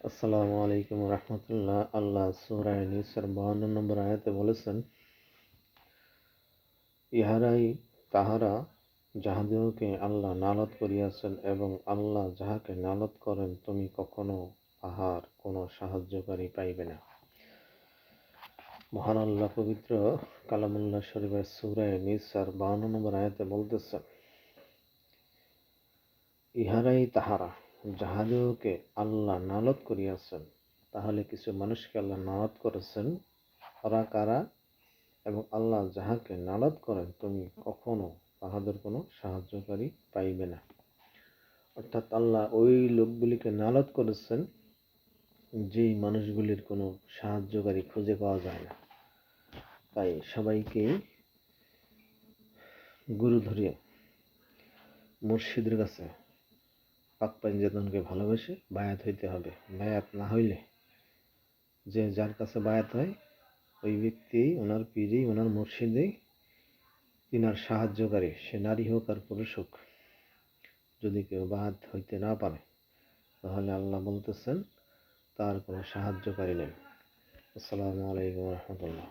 আসসালামু আলাইকুম রহমতুল্লাহ। আল্লাহ সূরা নিসার 52 নম্বর আয়াতে বলেছেন, ইহারাই তাহারা যাহাদিওকে আল্লাহ নালত করিয়াছেন এবং আল্লাহ যাহাকে নালত করেন তুমি কখনো তাহার কোনো সাহায্যকারী পাইবে না। মহান আল্লাহ পবিত্র কালামুল্লাহ শরীফের সূরা নিসার 52 নম্বর আয়াতে বলতেছেন, ইহারাই তাহারা যাহাদিওকে আল্লাহ নালত করিয়াছেন। তাহলে কিছু মানুষকে আল্লাহ নালত করেছেন, ওরা কারা? এবং আল্লাহ যাহাকে নালত করেন তুমি কখনো তাহাদের কোনো সাহায্যকারী পাইবে না। অর্থাৎ আল্লাহ ওই লোকগুলিকে নালত করেছেন যেই মানুষগুলির কোনো সাহায্যকারী খুঁজে পাওয়া যায় না। তাই সবাইকেই গুরু ধরিয়ে মুর্শিদের কাছে পাক পাঞ্জাতনকে ভালোবেসে বায়াত হইতে হবে। বায়াত না হইলে যে যার কাছে বায়াত হয় ওই ব্যক্তি ওনার পীরই ওনার মুর্শিদেই তিনার সাহায্যকারী, সে নারী হোক আর পুরুষ হোক। যদি কেউ বায়াত হইতে না পারে তাহলে আল্লাহ বলতেছেন তার কোনো সাহায্যকারী নেই। আসসালামু আলাইকুম রহমতুল্লাহ।